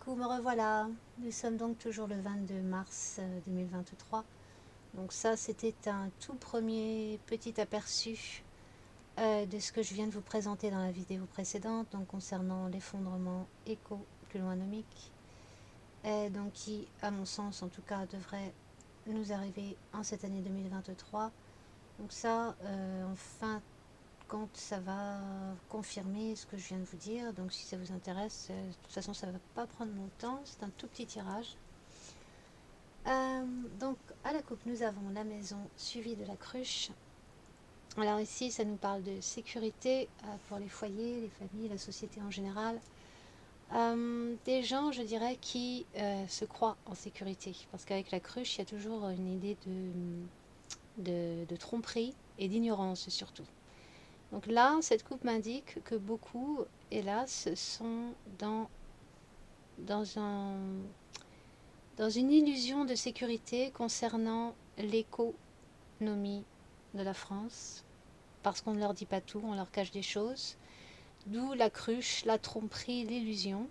coucou, me revoilà. Nous sommes donc toujours le 22 mars 2023. Donc ça, c'était un tout premier petit aperçu de ce que je viens de vous présenter dans la vidéo précédente, donc concernant l'effondrement éco-pulmonomique, donc qui, à mon sens en tout cas, devrait nous arriver en cette année 2023. Donc ça, enfin, quand ça va confirmer ce que je viens de vous dire. Donc si ça vous intéresse, de toute façon ça ne va pas prendre longtemps, c'est un tout petit tirage. Donc à la coupe nous avons la maison suivie de la cruche. Alors ici ça nous parle de sécurité pour les foyers, les familles, la société en général. Des gens, je dirais, qui se croient en sécurité, parce qu'avec la cruche il y a toujours une idée de tromperie et d'ignorance surtout. Donc là, cette coupe m'indique que beaucoup, hélas, sont dans, un, dans une illusion de sécurité concernant l'économie de la France, parce qu'on ne leur dit pas tout, on leur cache des choses, d'où la cruche, la tromperie, l'illusion.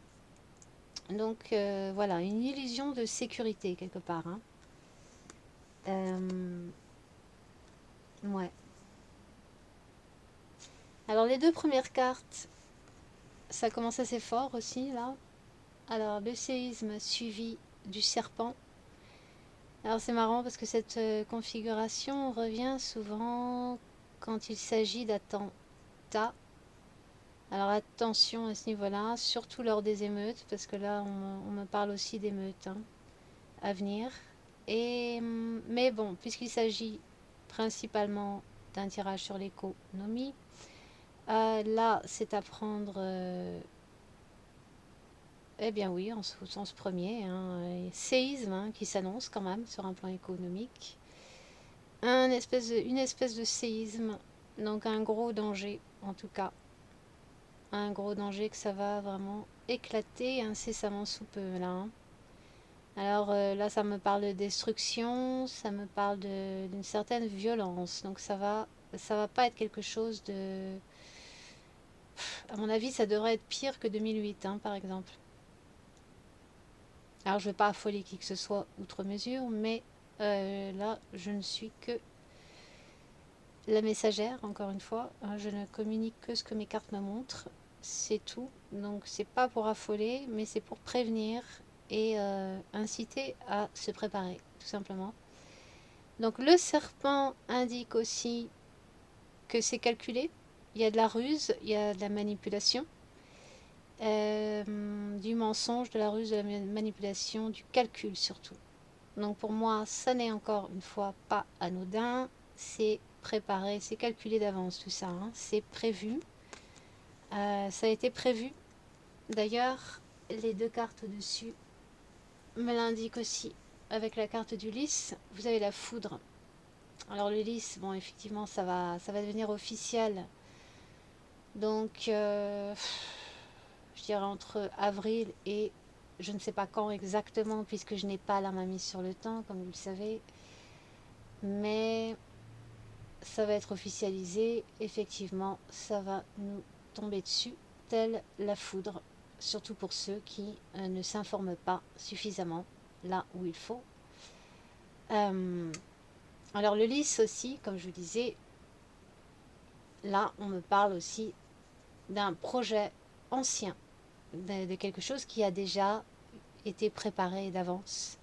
Donc voilà, une illusion de sécurité quelque part. Hein. Ouais. Alors les deux premières cartes, ça commence assez fort aussi là. Alors le séisme suivi du serpent. Alors c'est marrant parce que cette configuration revient souvent quand il s'agit d'attentats. Alors attention à ce niveau-là, surtout lors des émeutes, parce que là on me parle aussi d'émeutes hein, à venir. Mais bon, puisqu'il s'agit principalement d'un tirage sur l'économie, là c'est à prendre eh bien oui, au sens premier, hein, séisme hein, qui s'annonce quand même sur un plan économique. Une espèce de séisme, donc un gros danger en tout cas. Un gros danger que ça va vraiment éclater incessamment sous peu là. Hein. Alors là ça me parle de destruction, ça me parle d'une certaine violence. Donc ça va pas être quelque chose de... À mon avis ça devrait être pire que 2008 hein, par exemple. Alors je ne vais pas affoler qui que ce soit outre mesure, mais là je ne suis que la messagère, encore une fois. Je ne communique que ce que mes cartes me montrent, c'est tout. Donc c'est pas pour affoler, mais c'est pour prévenir et inciter à se préparer, tout simplement. Donc le serpent indique aussi que c'est calculé. Il y a de la ruse, il y a de la manipulation. Du mensonge, de la ruse, de la manipulation, du calcul surtout. Donc pour moi, ça n'est encore une fois pas anodin, c'est préparé, c'est calculé d'avance tout ça, hein. C'est prévu. Ça a été prévu. D'ailleurs, les deux cartes au-dessus me l'indiquent aussi. Avec la carte du lys, vous avez la foudre. Alors le lys, bon effectivement, ça va devenir officiel. Donc, je dirais entre avril et je ne sais pas quand exactement, puisque je n'ai pas la main mise sur le temps, comme vous le savez. Mais ça va être officialisé. Effectivement, ça va nous tomber dessus, telle la foudre. Surtout pour ceux qui ne s'informent pas suffisamment là où il faut. Alors le lys aussi, comme je vous disais, là on me parle aussi d'un projet ancien, de quelque chose qui a déjà été préparé d'avance.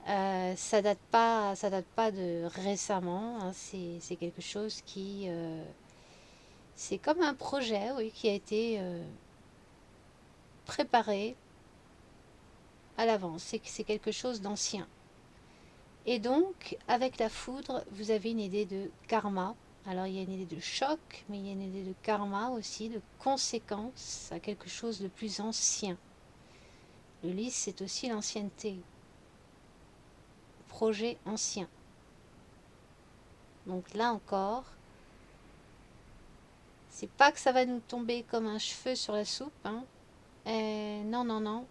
Ça date pas de récemment. Hein, c'est quelque chose qui, c'est comme un projet, oui, qui a été préparé à l'avance. C'est quelque chose d'ancien. Et donc, avec la foudre, vous avez une idée de karma. Alors, il y a une idée de choc, mais il y a une idée de karma aussi, de conséquence à quelque chose de plus ancien. Le lys, c'est aussi l'ancienneté. Projet ancien. Donc là encore, c'est pas que ça va nous tomber comme un cheveu sur la soupe. Hein. Non, non, non.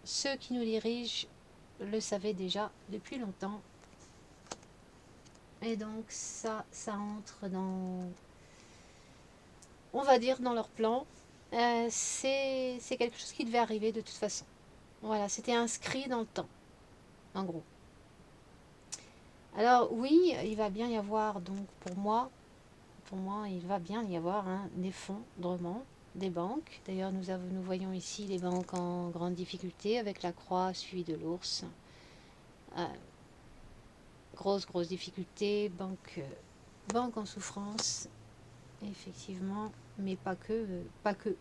Ceux qui nous dirigent le savaient déjà depuis longtemps. Et donc ça entre dans, on va dire, dans leur plan. c'est quelque chose qui devait arriver de toute façon. Voilà, c'était inscrit dans le temps, en gros. Alors oui, il va bien y avoir, donc pour moi, il va bien y avoir un effondrement des banques. D'ailleurs, nous voyons ici les banques en grande difficulté avec la croix suivie de l'ours. Euh, grosse difficulté, banque en souffrance, effectivement, mais pas que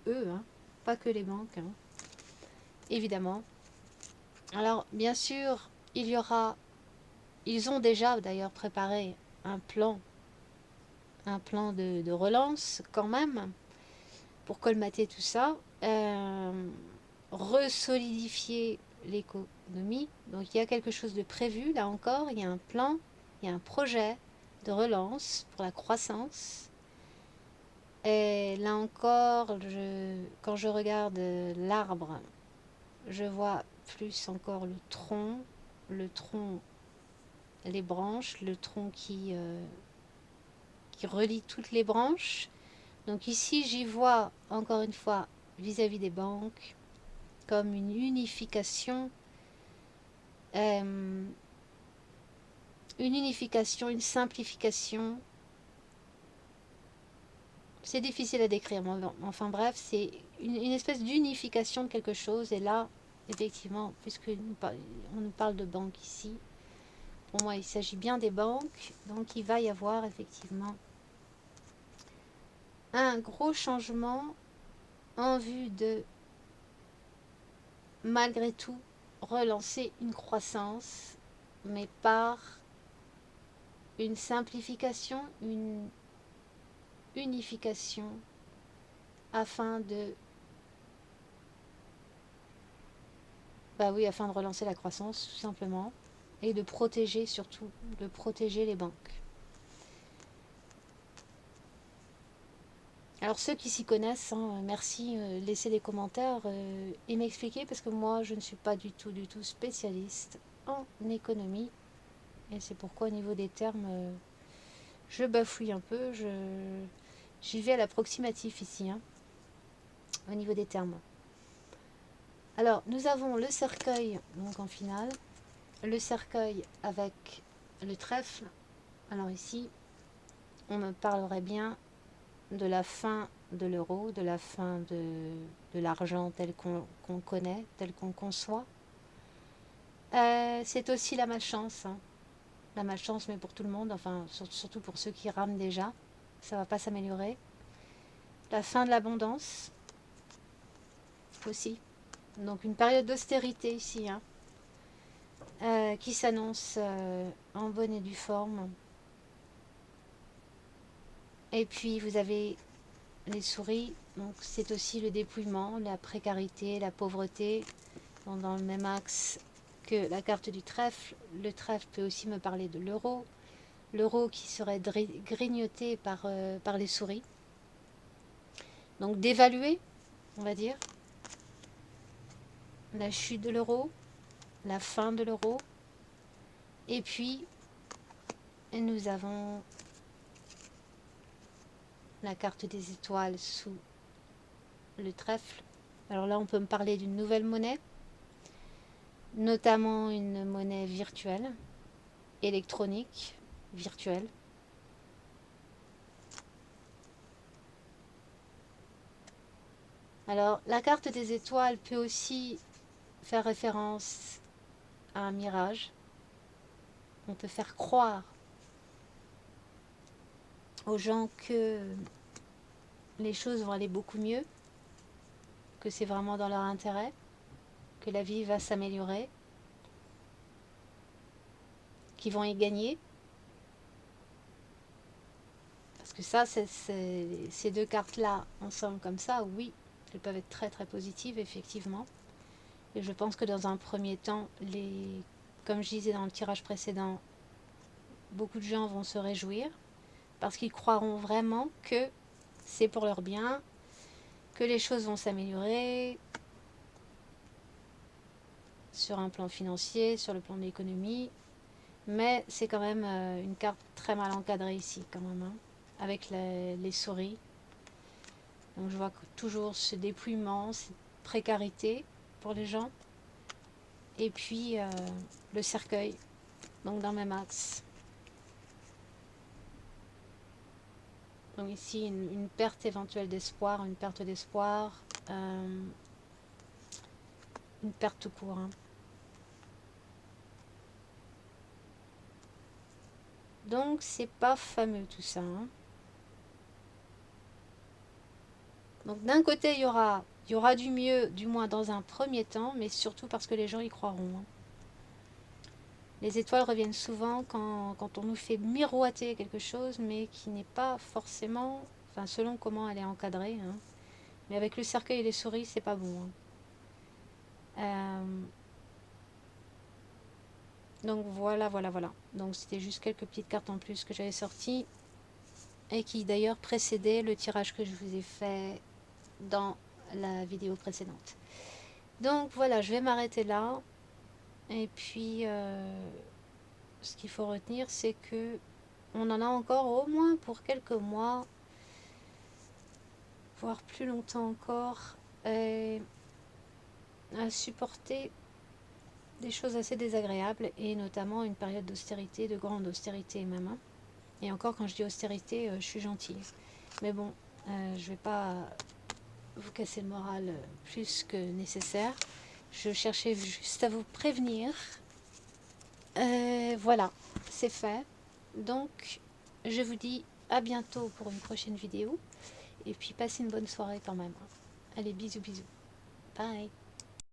eux, hein, pas que les banques, hein, évidemment. Alors, bien sûr, ils ont déjà d'ailleurs préparé un plan, de relance quand même, pour colmater tout ça, resolidifier l'économie. Donc il y a quelque chose de prévu, là encore, il y a un plan, il y a un projet de relance pour la croissance. Et là encore, quand je regarde l'arbre, je vois plus encore le tronc, les branches, le tronc qui relie toutes les branches. Donc ici, j'y vois encore une fois vis-à-vis des banques comme une unification, une une simplification. C'est difficile à décrire, enfin bref, c'est une espèce d'unification de quelque chose. Et là, effectivement, puisque on nous parle de banques ici, pour moi, il s'agit bien des banques. Donc il va y avoir effectivement un gros changement en vue de, malgré tout, relancer une croissance, mais par une simplification, une unification, afin de, bah oui, afin de relancer la croissance, tout simplement, et de protéger surtout, de protéger les banques. Alors ceux qui s'y connaissent, hein, merci, laissez des commentaires et m'expliquer, parce que moi je ne suis pas du tout spécialiste en économie, et c'est pourquoi au niveau des termes, je bafouille un peu, j'y vais à l'approximatif ici, hein, au niveau des termes. Alors nous avons le cercueil, donc en finale, le cercueil avec le trèfle. Alors ici, on me parlerait bien de la fin de l'euro, de la fin de l'argent tel qu'on connaît, tel qu'on conçoit. C'est aussi la malchance, hein. La malchance, mais pour tout le monde, enfin surtout pour ceux qui rament déjà, ça va pas s'améliorer. La fin de l'abondance aussi. Donc une période d'austérité ici, hein, qui s'annonce en bonne et due forme. Et puis vous avez les souris, donc c'est aussi le dépouillement, la précarité, la pauvreté, dans le même axe que la carte du trèfle. Le trèfle peut aussi me parler de l'euro qui serait grignoté par les souris. Donc d'évaluer, on va dire, la chute de l'euro, la fin de l'euro. Et puis, nous avons la carte des étoiles sous le trèfle. Alors là, on peut me parler d'une nouvelle monnaie, notamment une monnaie virtuelle, électronique, virtuelle. Alors, la carte des étoiles peut aussi faire référence à un mirage. On peut faire croire aux gens que les choses vont aller beaucoup mieux, que c'est vraiment dans leur intérêt, que la vie va s'améliorer, qu'ils vont y gagner. Parce que ça, ces deux cartes-là, ensemble comme ça, oui, elles peuvent être très positives, effectivement. Et je pense que dans un premier temps, comme je disais dans le tirage précédent, beaucoup de gens vont se réjouir parce qu'ils croiront vraiment que c'est pour leur bien, que les choses vont s'améliorer sur un plan financier, sur le plan de l'économie. Mais c'est quand même une carte très mal encadrée ici, quand même, hein, avec les souris. Donc je vois toujours ce dépouillement, cette précarité pour les gens. Et puis le cercueil, donc dans le même axe. Donc ici, une perte éventuelle d'espoir, une perte d'espoir, une perte tout court. Hein. Donc c'est pas fameux tout ça. Hein. Donc d'un côté, il y aura du mieux, du moins dans un premier temps, mais surtout parce que les gens y croiront. Hein. Les étoiles reviennent souvent quand on nous fait miroiter quelque chose, mais qui n'est pas forcément, enfin selon comment elle est encadrée. Hein. Mais avec le cercueil et les souris, c'est pas bon. Hein. Donc voilà. Donc c'était juste quelques petites cartes en plus que j'avais sorties et qui d'ailleurs précédaient le tirage que je vous ai fait dans la vidéo précédente. Donc voilà, je vais m'arrêter là. Et puis, ce qu'il faut retenir, c'est que on en a encore au moins pour quelques mois, voire plus longtemps encore, à supporter des choses assez désagréables et notamment une période d'austérité, de grande austérité même. Hein. Et encore, quand je dis austérité, je suis gentille. Mais bon, je ne vais pas vous casser le moral plus que nécessaire. Je cherchais juste à vous prévenir. Voilà, c'est fait. Donc, je vous dis à bientôt pour une prochaine vidéo. Et puis, passez une bonne soirée quand même. Allez, bisous, bisous. Bye.